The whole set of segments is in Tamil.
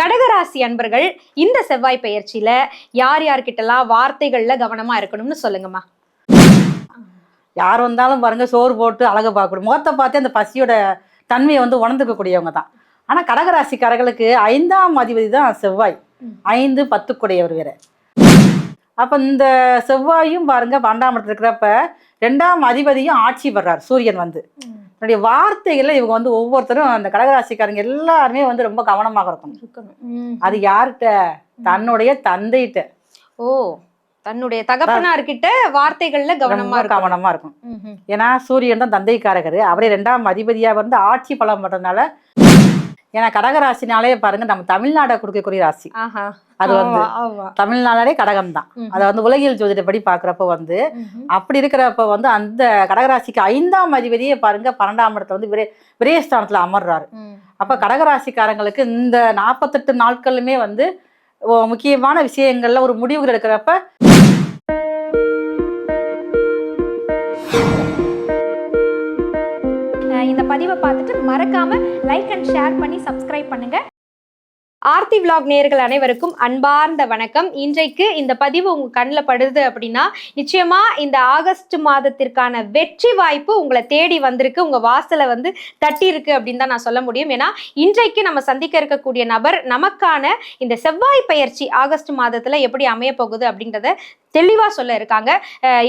கடகராசி அன்பர்கள் இந்த செவ்வாய் பெயர்ச்சியில யார் யார்கிட்டலாம் வார்த்தைகள்ல கவனமா இருக்கணும்னு சொல்லுங்கம்மா. யார் வந்தாலும் பாருங்க சோறு போட்டு அழகு பார்க்கணும், முகத்தை பார்த்து அந்த பசியோட தன்மையை வந்து உணர்ந்துக்கக்கூடியவங்க தான். ஆனா கடகராசிக்காரர்களுக்கு 5ஆம் அதிபதி தான் செவ்வாய், 5 10 கூடையவர் வேற. அப்ப இந்த செவ்வாயும் பாருங்க 12ஆம் இடத்துல இருக்கிறப்ப 2ஆம் அதிபதியும் ஆட்சி பெறார் சூரியன் வந்து. என்னுடைய வார்த்தைகள்ல இவங்க வந்து ஒவ்வொருத்தரும் அந்த கடகராசிக்காரங்க எல்லாருமே வந்து ரொம்ப கவனமாக இருக்கணும். அது யார்கிட்ட? தன்னுடைய தந்தைகிட்ட. ஓ, தன்னுடைய தகப்பனார்கிட்ட வார்த்தைகள்ல கவனமா இருக்கும். ஏன்னா சூரியன் தான் தந்தைக்காரகர், அவரே 2ஆம் அதிபதியா வந்து ஆட்சி பலம் பண்றதுனால. ஏன்னா கடகராசினாலே பாருங்க நம்ம தமிழ்நாடை கொடுக்கக்கூடிய ராசி. அது வந்து தமிழ்நாடே கடகம் தான். அதை வந்து உலகியல் ஜோதிடப்படி பாக்குறப்ப வந்து அப்படி இருக்கிறப்ப வந்து அந்த கடகராசிக்கு 5ஆம் அதிபதியே பாருங்க 12ஆம் இடத்துல வந்து விரயஸ்தானத்துல அமர்றாரு. அப்ப கடகராசிக்காரங்களுக்கு இந்த 48 நாட்களுமே வந்து முக்கியமான விஷயங்கள்ல ஒரு முடிவுகள் எடுக்கிறப்ப இந்த பதிவை பார்த்துட்டு மறக்காம லைக் அண்ட் ஷேர் பண்ணி சப்ஸ்கிரைப் பண்ணுங்க. ஆர்த்தி விலாக் நேயர்கள் அனைவருக்கும் அன்பார்ந்த வணக்கம். இன்றைக்கு இந்த பதிவு உங்க கண்ணில் படுது அப்படின்னா நிச்சயமா இந்த ஆகஸ்ட் மாதத்திற்கான வெற்றி வாய்ப்பு உங்களை தேடி வந்திருக்கு, உங்க வாசலை வந்து தட்டி இருக்கு அப்படின்னு தான் நான் சொல்ல முடியும். ஏன்னா இன்றைக்கு நம்ம சந்திக்க இருக்கக்கூடிய நபர் நமக்கான இந்த செவ்வாய் பெயர்ச்சி ஆகஸ்ட் மாதத்துல எப்படி அமைய போகுது அப்படின்றத தெளிவா சொல்ல இருக்காங்க.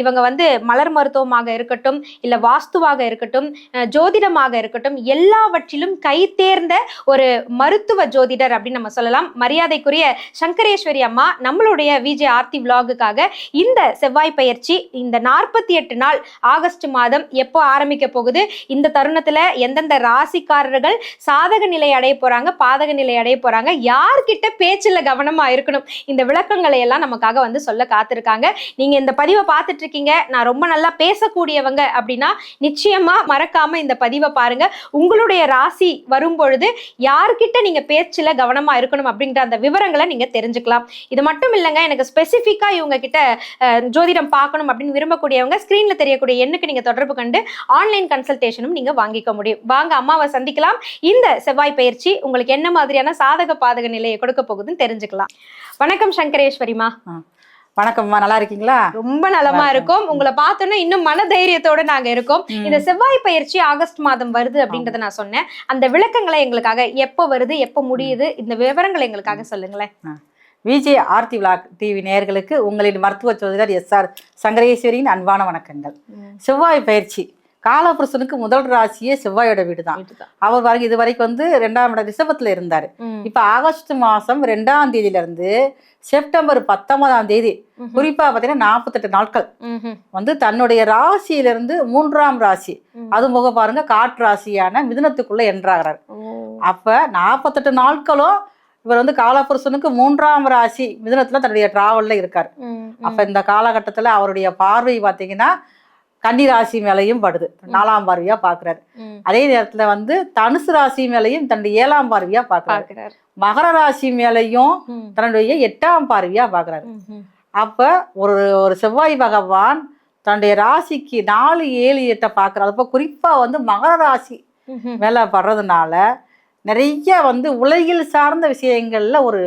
இவங்க வந்து மலர் மருத்துவமாக இருக்கட்டும், இல்ல வாஸ்துவாக இருக்கட்டும், ஜோதிடமாக இருக்கட்டும், எல்லாவற்றிலும் கை தேர்ந்த ஒரு மருத்துவ ஜோதிடர் அப்படின்னு நம்ம சொல்லலாம். மரியாதைக்குரிய சங்கரேஸ்வரி அம்மா நம்மளுடைய விஜே ஆர்த்தி விலாகுக்காக இந்த செவ்வாய் பெயர்ச்சி இந்த 48 நாள் ஆகஸ்ட் மாதம் எப்போ ஆரம்பிக்க போகுது, இந்த தருணத்துல எந்தெந்த ராசிக்காரர்கள் சாதக நிலை அடைய போறாங்க, பாதக நிலை அடைய போறாங்க, யார்கிட்ட பேச்சுல கவனமா இருக்கணும், இந்த விளக்கங்களை எல்லாம் நமக்காக வந்து சொல்ல காத்திருக்காங்க. நீங்க இந்த பதிவை பார்த்துட்டு இருக்கீங்க, நான் ரொம்ப நல்லா பேசக்கூடியவங்க அப்படின்னா நிச்சயமா மறக்காம இந்த பதிவை பாருங்க. உங்களுடைய ராசி வரும் பொழுது யார்கிட்ட நீங்க பேச்சுல கவனமா இருக்கணும் அப்படிங்கிற அந்த விவரங்களை நீங்க தெரிஞ்சுக்கலாம். இது மட்டும் இல்லைங்க, எனக்கு ஸ்பெசிஃபிக்கா இவங்க கிட்ட ஜோதிடம் பார்க்கணும் அப்படின்னு விரும்பக்கூடியவங்க ஸ்கிரீன்ல தெரியக்கூடிய எண்ணுக்கு நீங்க தொடர்பு கண்டு ஆன்லைன் கன்சல்டேஷனும் நீங்க வாங்கிக்க முடியும். வாங்க அம்மாவை சந்திக்கலாம். இந்த செவ்வாய் பயிற்சி உங்களுக்கு என்ன மாதிரியான சாதக பாதக நிலையை கொடுக்க போகுதுன்னு தெரிஞ்சுக்கலாம். வணக்கம் சங்கரேஸ்வரிமா. வணக்கம்மா, நல்லா இருக்கீங்களா? ரொம்ப நலமா இருக்கும். உங்களை பார்த்தோன்னா இன்னும் மன தைரியத்தோட நாங்க இருக்கோம். இந்த செவ்வாய் பயிற்சி ஆகஸ்ட் மாதம் வருது அப்படின்றத நான் சொன்னேன். அந்த விளக்கங்களை எங்களுக்காக எப்போ வருது, எப்போ முடியுது, இந்த விவரங்களை எங்களுக்காக சொல்லுங்களேன். விஜே ஆர்த்தி விலாக் டிவி நேயர்களுக்கு உங்களின் மருத்துவ ஜோதிடர் SR சங்கரேஸ்வரியின் அன்பான வணக்கங்கள். செவ்வாய் பயிற்சி காலபுருஷனுக்கு முதல் ராசியே செவ்வாயோட வீடு தான். அவர் பாருங்க இது வரைக்கும் வந்து 2ஆம் இடம் ரிஷபத்துல இருந்தாரு. இப்ப ஆகஸ்ட் மாசம் 2ஆம் தேதியில இருந்து செப்டம்பர் 19ஆம் தேதி குறிப்பா பாத்தீங்கன்னா 48 நாட்கள் வந்து தன்னுடைய ராசியிலிருந்து 3ஆம் ராசி, அது போக பாருங்க காற்று ராசியான மிதுனத்துக்குள்ள என்றாகிறார். அப்ப 48 நாட்களும் இவர் வந்து காலபுருஷனுக்கு 3ஆம் ராசி மிதுனத்துல தன்னுடைய டிராவல்ல இருக்காரு. அப்ப இந்த காலகட்டத்துல அவருடைய பார்வை பாத்தீங்கன்னா கன்னி ராசி மேலையும் படுது, 4ஆம் பார்வையா பாக்குறாரு. அதே நேரத்துல வந்து தனுசு ராசி மேலையும் தன்னுடைய 7ஆம் பார்வையா பாக்குறாரு. மகர ராசி மேலையும் தன்னுடைய 8ஆம் பார்வையா பாக்குறாரு. அப்ப ஒரு செவ்வாய் பகவான் தன்னுடைய ராசிக்கு 4, 7, 8 பாக்குறாரு. அப்ப குறிப்பா வந்து மகர ராசி மேல படுறதுனால நிறைய வந்து உலகில் சார்ந்த விஷயங்கள்ல ஒரு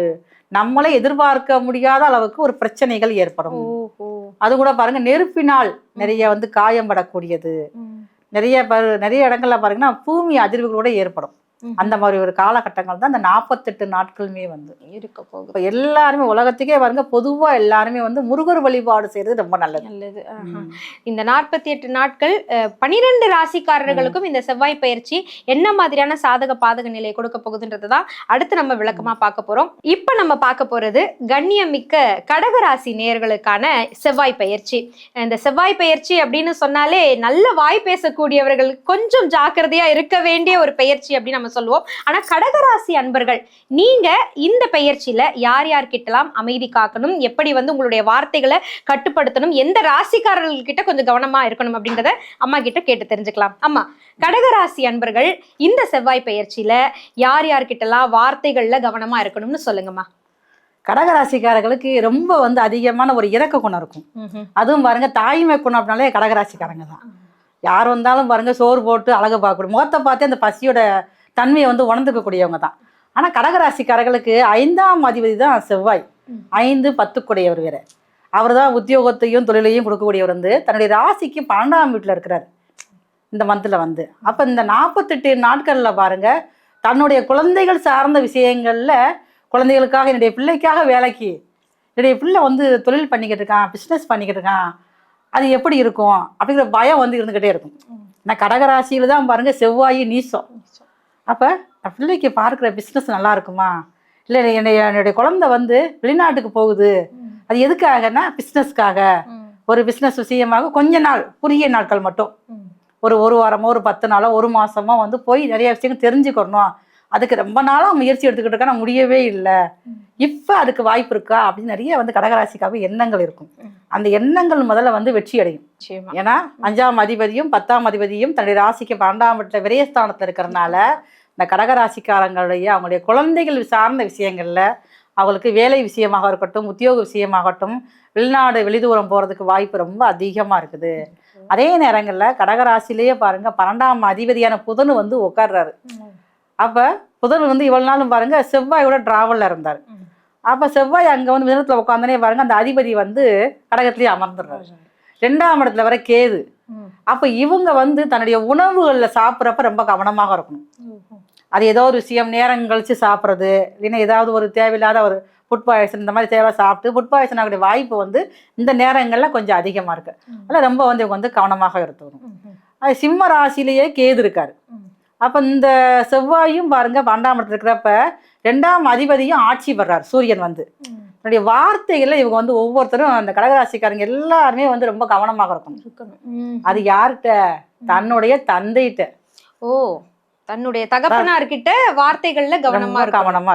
நம்மளே எதிர்பார்க்க முடியாத அளவுக்கு ஒரு பிரச்சனைகள் ஏற்படும். அது கூட பாருங்க நெருப்பினால் நிறைய வந்து காயம்படக்கூடியது, நிறைய இடங்கள்ல பாருங்கன்னா பூமி அதிர்வுகளோட ஏற்படும். அந்த மாதிரி ஒரு காலகட்டங்கள் தான் இந்த 48 நாட்களுமே வந்து இருக்க போகுது. எல்லாருமே உலகத்துக்கே பாருங்க பொதுவா எல்லாருமே வந்து முருகர் வழிபாடு செய்யறது ரொம்ப நல்லது. இந்த 48 நாட்கள் 12 ராசிக்காரர்களுக்கும் இந்த செவ்வாய் பயிற்சி என்ன மாதிரியான சாதக பாதக நிலையை கொடுக்க போகுதுன்றதுதான் அடுத்து நம்ம விளக்கமா பார்க்க போறோம். இப்ப நம்ம பார்க்க போறது கண்ணியமிக்க கடகராசி நேயர்களுக்கான செவ்வாய் பயிற்சி. இந்த செவ்வாய் பயிற்சி அப்படின்னு சொன்னாலே நல்ல வாய் பேசக்கூடியவர்கள் கொஞ்சம் ஜாக்கிரதையா இருக்க வேண்டிய ஒரு பயிற்சி அப்படின்னு நம்ம சொல்லுவோம். ஆனா கடகராசி அன்பர்கள் நீங்க இந்த பெயர்ச்சியில யார் யார்கிட்டலாம் அமைதி காக்கணும், எப்படி வந்து உங்களுடைய வார்த்தைகளை கட்டுப்படுத்தணும், எந்த ராசிக்காரர்கள் கிட்ட கொஞ்சம் கவனமா இருக்கணும் அப்படின்றத அம்மா கிட்ட கேட்டு தெரிஞ்சுக்கலாம். அம்மா, கடகராசி அன்பர்கள் இந்த செவ்வாய் பெயர்ச்சியில யார் யார்கிட்டலாம் வார்த்தைகள்ல கவனமா இருக்கணும்னு சொல்லுங்கம்மா. கடகராசிக்காரர்களுக்கு ரொம்ப வந்து அதிகமான ஒரு இரக்க குணம் இருக்கும். அதுவும் பாருங்க தாய்மை குணம் அப்படின்னாலே கடகராசிக்காரங்க தான். யார் வந்தாலும் பாருங்க சோறு போட்டு அழகு பார்க்கணும், முகத்தை பார்த்து அந்த பசியோட தன்மையை வந்து உணர்ந்துக்கக்கூடியவங்க தான். ஆனா கடகராசிக்காரர்களுக்கு 5ஆம் அதிபதி தான் செவ்வாய். 5, 10 கூடையவர் வேற. அவர் தான் உத்தியோகத்தையும் தொழிலையும் கொடுக்கக்கூடியவர் வந்து தன்னுடைய ராசிக்கு 12ஆம் வீட்டுல இருக்கிறார் இந்த மந்த்ல வந்து. அப்ப இந்த 48 நாட்கள்ல பாருங்க, தன்னுடைய குழந்தைகள் சார்ந்த விஷயங்கள்ல குழந்தைகளுக்காக, என்னுடைய பிள்ளைக்காக வேலைக்கு, என்னுடைய பிள்ளை வந்து தொழில் பண்ணிக்கிட்டு இருக்கான், பிஸ்னஸ் பண்ணிக்கிட்டு இருக்கான், அது எப்படி இருக்கும் அப்படிங்கிற பயம் வந்து இருந்துகிட்டே இருக்கும். நான் கடகராசியில தான் பாருங்க செவ்வாய் நீசம். அப்ப பிள்ளைக்கு பார்க்குற பிஸ்னஸ் நல்லா இருக்குமா, இல்லை என்னுடைய குழந்தை வந்து வெளிநாட்டுக்கு போகுது, அது எதுக்காகன்னா பிஸ்னஸ்க்காக, ஒரு பிஸ்னஸ் விஷயமாக கொஞ்ச நாள், குறுகிய நாட்கள் மட்டும், ஒரு வாரமோ ஒரு 10 நாளோ ஒரு மாசமோ வந்து போய் நிறைய விஷயங்கள் தெரிஞ்சுக்கணும். அதுக்கு ரொம்ப நாளாக முயற்சி எடுத்துக்கிட்டு இருக்கா, நான் முடியவே இல்லை, இப்போ அதுக்கு வாய்ப்பு இருக்கா அப்படின்னு நிறைய வந்து கடகராசிக்காக எண்ணங்கள் இருக்கும். அந்த எண்ணங்கள் முதல்ல வந்து வெற்றி அடையும். ஏன்னா 5ஆம் அதிபதியும் 10ஆம் அதிபதியும் தன்னுடைய ராசிக்கு 12ஆம் வீட்டில் விரயஸ்தானத்தில் இருக்கிறதுனால இந்த கடகராசிக்காரங்களுடைய அவங்களுடைய குழந்தைகள் சார்ந்த விஷயங்கள்ல, அவங்களுக்கு வேலை விஷயமாக இருக்கட்டும், உத்தியோக விஷயமாகட்டும், வெளிநாடு வெளிதூரம் போகிறதுக்கு வாய்ப்பு ரொம்ப அதிகமாக இருக்குது. அதே நேரங்களில் கடகராசிலேயே பாருங்க 12ஆம் அதிபதியான புதன் வந்து உட்கார்றாரு. அப்போ புதன் வந்து இவ்வளவு நாளும் பாருங்க செவ்வாயோட டிராவலில் இருந்தார். அப்போ செவ்வாய் அங்கே வந்து மிதனத்தில் உட்காந்தனே பாருங்க அந்த அதிபதி வந்து கடகத்திலேயே அமர்ந்துடுறாரு. 2ஆம் இடத்துல வர கேது. அப்போ இவங்க வந்து தன்னுடைய உணவுகளில் சாப்பிட்றப்ப ரொம்ப கவனமாக இருக்கணும். அது ஏதோ ஒரு விஷயம் நேரம் கழிச்சு சாப்பிட்றது, இல்லைன்னா ஏதாவது ஒரு தேவையில்லாத ஒரு ஃபுட் பாய்சன் இந்த மாதிரி தேவை சாப்பிட்டு ஃபுட் பாய்சன் ஆகக்கூடிய வாய்ப்பு வந்து இந்த நேரங்களில் கொஞ்சம் அதிகமாக இருக்கு. அதில் ரொம்ப வந்து இவங்க வந்து கவனமாக எடுத்துக்கணும். அது சிம்ம ராசிலேயே கேது இருக்காரு. அப்போ இந்த செவ்வாயும் பாருங்க 12ஆம் இடத்துல இருக்கிறப்ப 2ஆம் அதிபதியும் ஆட்சி பெறார் சூரியன் வந்து. தன்னுடைய வார்த்தைகள்ல இவங்க வந்து ஒவ்வொருத்தரும் அந்த கடகராசிக்காரங்க எல்லாருமே வந்து ரொம்ப கவனமாக இருக்கணும். அது யார்கிட்ட? தன்னுடைய தந்தைகிட்ட. ஓ, தன்னுடைய தகப்பனார்கிட்ட வார்த்தைகள்ல கவனமா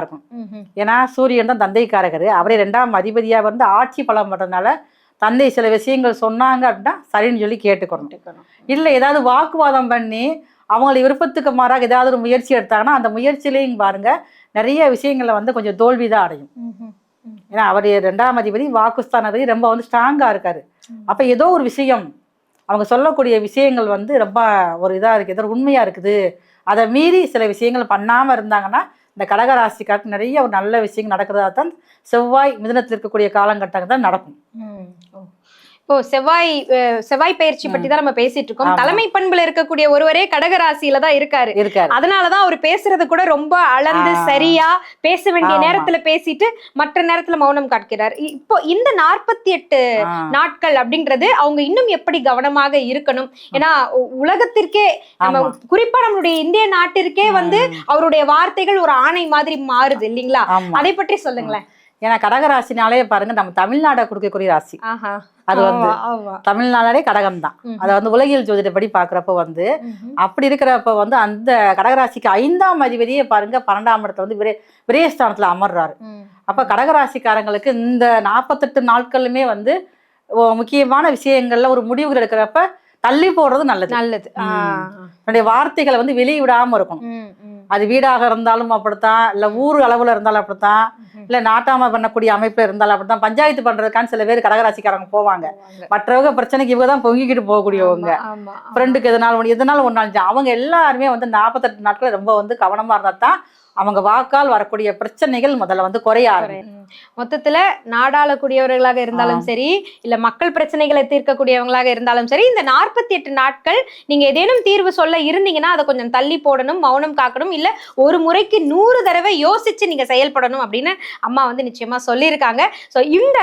இருக்கும். ஏன்னா சூரியன் தான் தந்தைக்காரகர். அவரே 2ஆம் அதிபதியா வந்து ஆட்சி பலம் பண்றதுனால தந்தை சில விஷயங்கள் சொன்னாங்க அப்படின்னா சரின்னு சொல்லி கேட்டுக்கணும். இல்லை ஏதாவது வாக்குவாதம் பண்ணி அவங்களுடைய விருப்பத்துக்கு மாறாக ஏதாவது ஒரு முயற்சி எடுத்தாங்கன்னா அந்த முயற்சியிலையும் பாருங்க நிறைய விஷயங்கள்ல வந்து கொஞ்சம் தோல்விதான் அடையும். ஏன்னா அவருடைய 2ஆம் அதிபதி வாக்குஸ்தானபதி ரொம்ப வந்து ஸ்ட்ராங்கா இருக்காரு. அப்ப ஏதோ ஒரு விஷயம் அவங்க சொல்லக்கூடிய விஷயங்கள் வந்து ரொம்ப ஒரு இதா இருக்கு, ஏதோ உண்மையா இருக்குது, அதை மீறி சில விஷயங்கள் பண்ணாம இருந்தாங்கன்னா இந்த கடகராசிக்காரருக்கு நிறைய ஒரு நல்ல விஷயங்கள் நடக்கிறதா தான் செவ்வாய் மிதுனத்தில் இருக்கக்கூடிய காலகட்டங்கள் தான் நடக்கும். இப்போ செவ்வாய் பயிற்சி பற்றி தான் நம்ம பேசிட்டு இருக்கோம். தலைமை பண்புல இருக்கக்கூடிய ஒருவரே கடகராசியில தான் இருக்காரு. அதனாலதான் அவர் பேசுறது கூட ரொம்ப அளந்து சரியா பேச வேண்டிய நேரத்துல பேசிட்டு மற்ற நேரத்துல மௌனம் காட்கிறார். இப்போ இந்த 48 நாட்கள் அப்படின்றது அவங்க இன்னும் எப்படி கவனமாக இருக்கணும்? ஏன்னா உலகத்திற்கே நம்ம குறிப்பா நம்மளுடைய இந்திய நாட்டிற்கே வந்து அவருடைய வார்த்தைகள் ஒரு ஆணை மாதிரி மாறுது இல்லைங்களா? அதை பற்றி சொல்லுங்களேன். ஏன்னா கடகராசினாலே பாருங்க நம்ம தமிழ்நாடை கொடுக்கக்கூடிய ராசி. அது வந்து தமிழ்நாடே கடகம் தான். அதை வந்து உலகியல் ஜோதிடப்படி பாக்குறப்ப வந்து அப்படி இருக்கிறப்ப வந்து அந்த கடகராசிக்கு 5ஆம் அதிபதியே பாருங்க 12ஆம் இடத்துல வந்து விரயஸ்தானத்துல அமர்றாரு. அப்ப கடகராசிக்காரங்களுக்கு இந்த 48 நாட்களுமே வந்து முக்கியமான விஷயங்கள்ல ஒரு முடிவுகள் எடுக்கிறப்ப தள்ளி போடுறது நல்லது. என்னுடைய வார்த்தைகளை வந்து வெளியே விடாம இருக்கணும். அது வீடாக இருந்தாலும் அப்படித்தான், இல்ல ஊர் அளவுல இருந்தாலும் அப்படித்தான், இல்ல நாட்டாம பண்ணக்கூடிய அமைப்புல இருந்தாலும் அப்படித்தான். பஞ்சாயத்து பண்றதுக்கான சில பேர் கடகராசிக்காரங்க போவாங்க. மற்றவங்க பிரச்சனைக்கு இவங்க தான் பொங்கிக்கிட்டு போகக்கூடியவங்க. ஃப்ரெண்டுக்கு எதனாலும் ஒன்னாலும் அவங்க எல்லாருமே வந்து 48 நாட்கள் ரொம்ப வந்து கவனமா இருந்தா தான் அவங்க வாக்கால் வரக்கூடிய பிரச்சனைகள் முதல்ல வந்து குறைய ஆரம்பிக்கும். மொத்தத்துல நாடாளக்கூடியவர்களாக இருந்தாலும் சரி, இல்ல மக்கள் பிரச்சனைகளை தீர்க்கக்கூடியவங்களாக இருந்தாலும் சரி, இந்த 48 நாட்கள் நீங்க ஏதேனும் தீர்வு சொல்ல இருந்தீங்கன்னா அதை கொஞ்சம் தள்ளி போடணும், மௌனம் காக்கணும், இல்ல ஒரு முறைக்கு 100 தடவை யோசிச்சு நீங்க செயல்படணும் அப்படின்னு அம்மா வந்து நிச்சயமா சொல்லியிருக்காங்க. சோ இந்த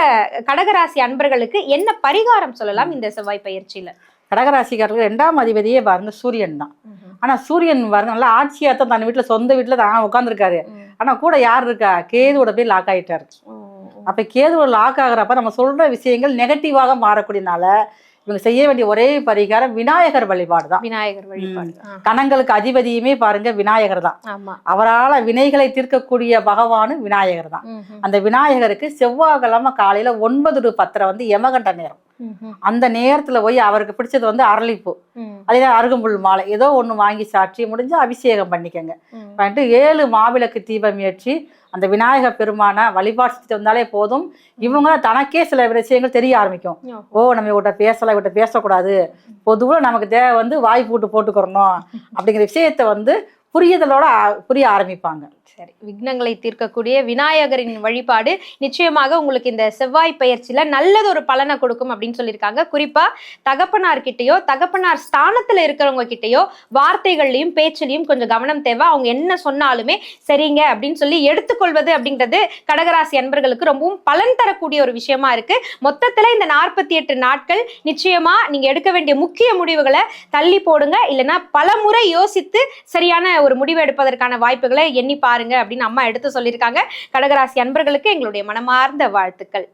கடகராசி அன்பர்களுக்கு என்ன பரிகாரம் சொல்லலாம் இந்த செவ்வாய் பயிற்சியில? கடகராசிக்காரர்கள் 2ஆம் அதிபதியே பாருங்க சூரியன் தான். ஆனா சூரியன் பாருங்க நல்லா ஆட்சியாத்தான் தன் வீட்டுல சொந்த வீட்டுல தான் உட்காந்துருக்காரு. ஆனா கூட யார் இருக்கா? கேதுவோட போய் லாக் ஆயிட்டாரு. அப்ப கேதுவோட லாக் ஆகுறப்ப நம்ம சொல்ற விஷயங்கள் நெகட்டிவாக மாறக்கூடியனால இவங்க செய்ய வேண்டிய ஒரே பரிகாரம் விநாயகர் வழிபாடு தான். விநாயகர் வழிபாடு. கணங்களுக்கு அதிபதியுமே பாருங்க விநாயகர் தான். அவரால் வினைகளை தீர்க்கக்கூடிய பகவானு விநாயகர் தான். அந்த விநாயகருக்கு செவ்வாய்க்கிழமை காலையில 9 to 10 வந்து யமகண்ட நேரம். அந்த நேரத்துல போய் அவருக்கு பிடிச்சது வந்து அரளிப்பூ, அதே அருகம்புல் மாலை ஏதோ ஒண்ணு வாங்கி சாற்றி முடிஞ்சு அபிஷேகம் பண்ணிக்கங்க. 7 மாவிளக்கு தீபம் ஏற்றி அந்த விநாயகர் பெருமான வழிபாடு செஞ்சுட்டு வந்தாலே போதும். இவங்க தனக்கே சில விஷயங்கள் தெரிய ஆரம்பிக்கும். ஓ, நம்ம இவட்ட பேசலாம், இவட்ட பேசக்கூடாது, பொதுவாக நமக்கு தேவை வந்து வாய் போட்டுக்கிறணும் அப்படிங்கிற விஷயத்த வந்து புரியுதலோட புரிய ஆரம்பிப்பாங்க. சரி, விக்னங்களை தீர்க்கக்கூடிய விநாயகரின் வழிபாடு நிச்சயமாக உங்களுக்கு இந்த செவ்வாய் பயிற்சியில நல்லது ஒரு பலனை கொடுக்கும் அப்படின்னு சொல்லியிருக்காங்க. குறிப்பா தகப்பனார்கிட்டயோ தகப்பனார் ஸ்தானத்துல இருக்கிறவங்க கிட்டயோ வார்த்தைகள்லயும் பேச்சிலையும் கொஞ்சம் கவனம் தேவை. அவங்க என்ன சொன்னாலுமே சரிங்க அப்படின்னு சொல்லி எடுத்துக்கொள்வது அப்படின்றது கடகராசி அன்பர்களுக்கு ரொம்பவும் பலன் தரக்கூடிய ஒரு விஷயமா இருக்கு. மொத்தத்துல இந்த 48 நாட்கள் நிச்சயமா நீங்க எடுக்க வேண்டிய முக்கிய முடிவுகளை தள்ளி போடுங்க, இல்லைன்னா பல முறை யோசித்து சரியான ஒரு முடிவு எடுப்பதற்கான வாய்ப்புகளை எண்ணி பாருங்க அப்படின்னு அம்மா எடுத்து சொல்லியிருக்காங்க. கடகராசி அன்பர்களுக்கு எங்களுடைய மனமார்ந்த வாழ்த்துக்கள்.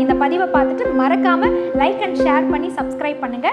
இந்த பதிவை பார்த்துட்டு மறக்காம லைக் அண்ட் ஷேர் பண்ணி சப்ஸ்கிரைப் பண்ணுங்க.